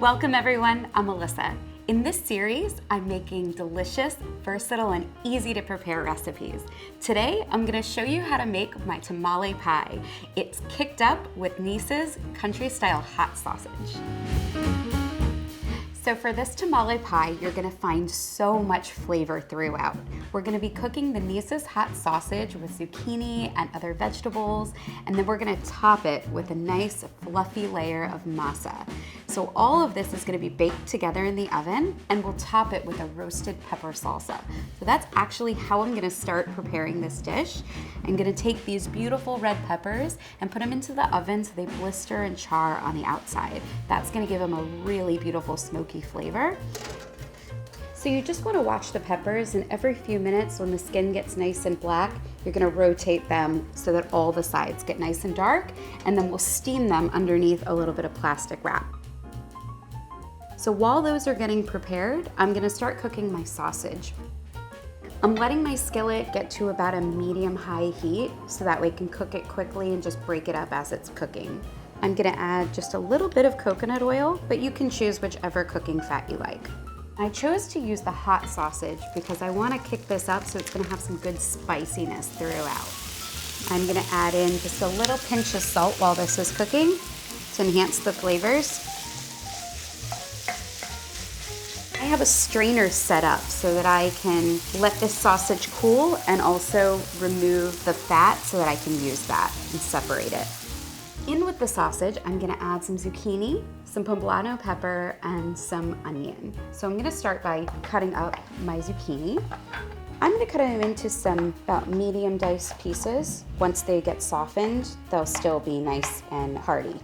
Welcome everyone, I'm Melissa. In this series, I'm making delicious, versatile, and easy to prepare recipes. Today, I'm gonna show you how to make my tamale pie. It's kicked up with Neese's country-style hot sausage. So for this tamale pie, you're gonna find so much flavor throughout. We're gonna be cooking the Neese's hot sausage with zucchini and other vegetables, and then we're gonna top it with a nice fluffy layer of masa. So all of this is gonna be baked together in the oven, and we'll top it with a roasted pepper salsa. So that's actually how I'm gonna start preparing this dish. I'm gonna take these beautiful red peppers and put them into the oven so they blister and char on the outside. That's gonna give them a really beautiful smoky flavor. So you just want to watch the peppers, and every few minutes when the skin gets nice and black, you're going to rotate them so that all the sides get nice and dark, and then we'll steam them underneath a little bit of plastic wrap. So while those are getting prepared, I'm going to start cooking my sausage. I'm letting my skillet get to about a medium-high heat so that way I can cook it quickly and just break it up as it's cooking. I'm gonna add just a little bit of coconut oil, but you can choose whichever cooking fat you like. I chose to use the hot sausage because I wanna kick this up so it's gonna have some good spiciness throughout. I'm gonna add in just a little pinch of salt while this is cooking to enhance the flavors. I have a strainer set up so that I can let this sausage cool and also remove the fat so that I can use that and separate it. In with the sausage, I'm gonna add some zucchini, some poblano pepper, and some onion. So I'm gonna start by cutting up my zucchini. I'm gonna cut them into some about medium diced pieces. Once they get softened, they'll still be nice and hearty.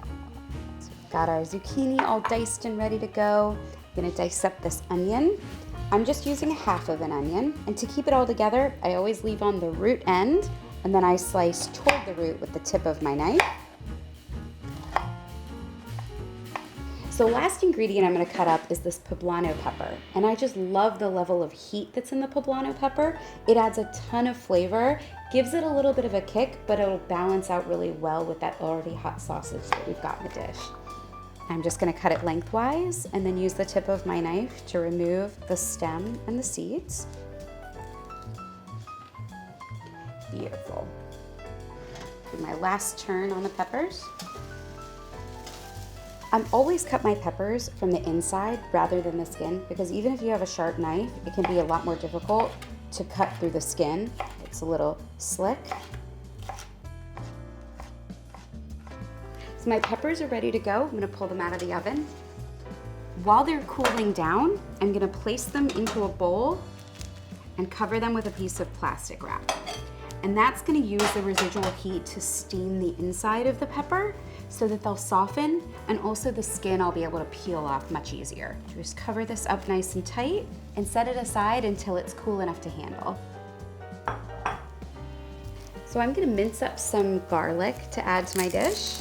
So we've got our zucchini all diced and ready to go. I'm gonna dice up this onion. I'm just using half of an onion, and to keep it all together, I always leave on the root end, and then I slice toward the root with the tip of my knife. So the last ingredient I'm going to cut up is this poblano pepper, and I just love the level of heat that's in the poblano pepper. It adds a ton of flavor, gives it a little bit of a kick, but it'll balance out really well with that already hot sausage that we've got in the dish. I'm just going to cut it lengthwise and then use the tip of my knife to remove the stem and the seeds. Beautiful. Do my last turn on the peppers. I'm always cut my peppers from the inside rather than the skin, because even if you have a sharp knife, it can be a lot more difficult to cut through the skin. It's a little slick. So my peppers are ready to go. I'm gonna pull them out of the oven. While they're cooling down, I'm gonna place them into a bowl and cover them with a piece of plastic wrap. And that's gonna use the residual heat to steam the inside of the pepper so that they'll soften, and also the skin I'll be able to peel off much easier. Just cover this up nice and tight and set it aside until it's cool enough to handle. So I'm gonna mince up some garlic to add to my dish.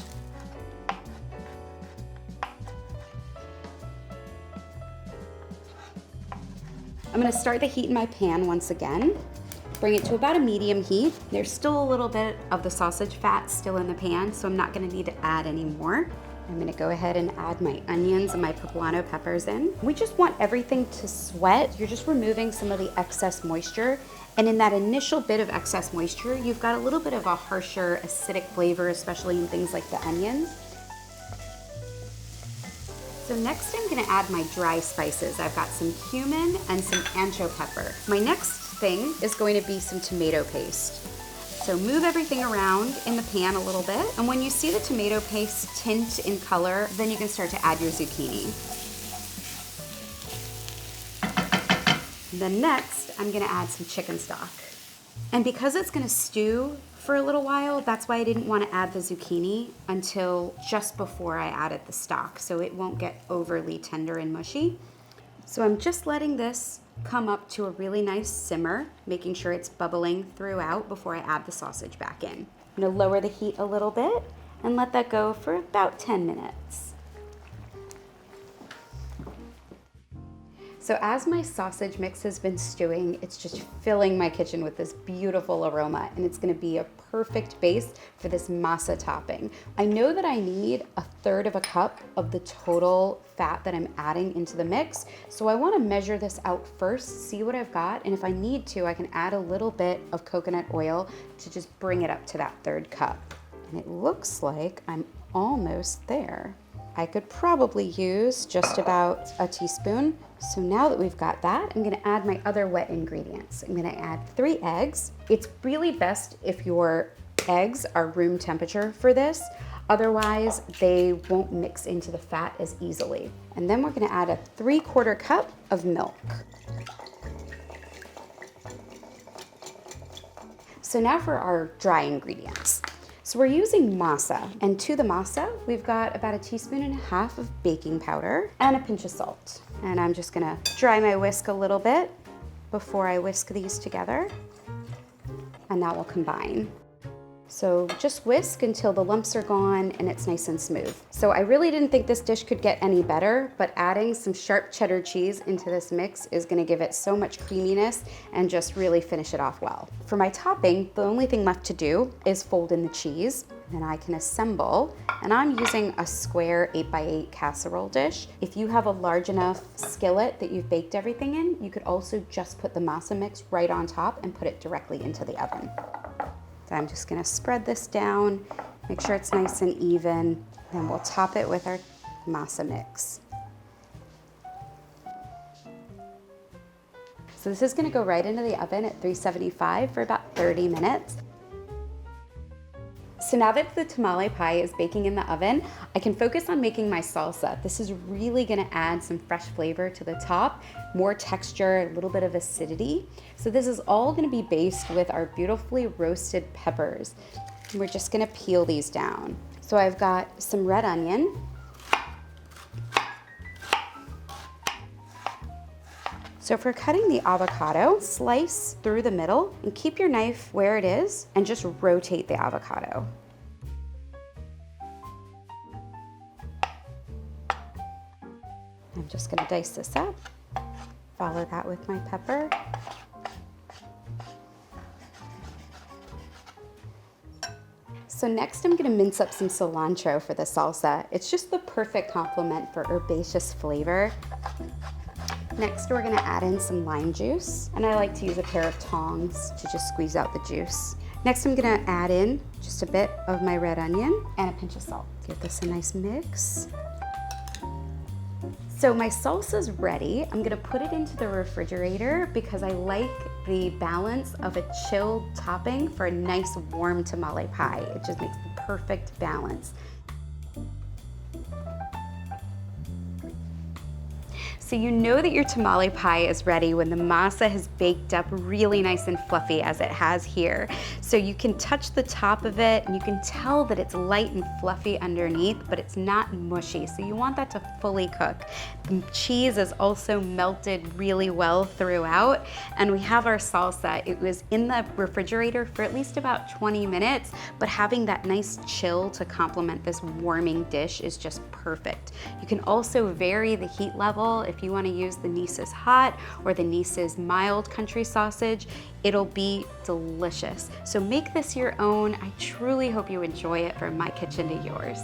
I'm gonna start the heat in my pan once again. Bring it to about a medium heat. There's still a little bit of the sausage fat still in the pan, so I'm not gonna need to add any more. I'm gonna go ahead and add my onions and my poblano peppers in. We just want everything to sweat. You're just removing some of the excess moisture. And in that initial bit of excess moisture, you've got a little bit of a harsher acidic flavor, especially in things like the onions. So next I'm gonna add my dry spices. I've got some cumin and some ancho pepper. My next thing is going to be some tomato paste. So move everything around in the pan a little bit, and when you see the tomato paste tint in color, then you can start to add your zucchini. And then next, I'm gonna add some chicken stock. And because it's gonna stew for a little while, that's why I didn't want to add the zucchini until just before I added the stock, so it won't get overly tender and mushy. So I'm just letting this come up to a really nice simmer, making sure it's bubbling throughout before I add the sausage back in. I'm gonna lower the heat a little bit and let that go for about 10 minutes. So as my sausage mix has been stewing, it's just filling my kitchen with this beautiful aroma, and it's gonna be a perfect base for this masa topping. I know that I need 1/3 of a cup of the total fat that I'm adding into the mix, so I wanna measure this out first, see what I've got, and if I need to, I can add a little bit of coconut oil to just bring it up to that 1/3 cup. And it looks like I'm almost there. I could probably use just about a teaspoon. So now that we've got that, I'm gonna add my other wet ingredients. I'm gonna add 3 eggs. It's really best if your eggs are room temperature for this. Otherwise, they won't mix into the fat as easily. And then we're gonna add a 3/4 cup of milk. So now for our dry ingredients. So we're using masa, and to the masa, we've got about 1.5 teaspoons of baking powder and a pinch of salt. And I'm just gonna dry my whisk a little bit before I whisk these together, and that will combine. So just whisk until the lumps are gone and it's nice and smooth. So I really didn't think this dish could get any better, but adding some sharp cheddar cheese into this mix is gonna give it so much creaminess and just really finish it off well. For my topping, the only thing left to do is fold in the cheese, and I can assemble, and I'm using a square 8x8 casserole dish. If you have a large enough skillet that you've baked everything in, you could also just put the masa mix right on top and put it directly into the oven. So I'm just gonna spread this down, make sure it's nice and even, then we'll top it with our masa mix. So this is gonna go right into the oven at 375 for about 30 minutes. So now that the tamale pie is baking in the oven, I can focus on making my salsa. This is really gonna add some fresh flavor to the top, more texture, a little bit of acidity. So this is all gonna be based with our beautifully roasted peppers. And we're just gonna peel these down. So I've got some red onion. So for cutting the avocado, slice through the middle and keep your knife where it is and just rotate the avocado. I'm just gonna dice this up, follow that with my pepper. So next I'm gonna mince up some cilantro for the salsa. It's just the perfect complement for herbaceous flavor. Next, we're gonna add in some lime juice, and I like to use a pair of tongs to just squeeze out the juice. Next, I'm gonna add in just a bit of my red onion and a pinch of salt. Give this a nice mix. So my salsa's ready. I'm gonna put it into the refrigerator because I like the balance of a chilled topping for a nice warm tamale pie. It just makes the perfect balance. So you know that your tamale pie is ready when the masa has baked up really nice and fluffy as it has here. So you can touch the top of it and you can tell that it's light and fluffy underneath, but it's not mushy. So you want that to fully cook. The cheese is also melted really well throughout, and we have our salsa. It was in the refrigerator for at least about 20 minutes, but having that nice chill to complement this warming dish is just perfect. You can also vary the heat level if you want to use the Neese's hot or the Neese's mild country sausage. It'll be delicious. So make this your own. I truly hope you enjoy it from my kitchen to yours.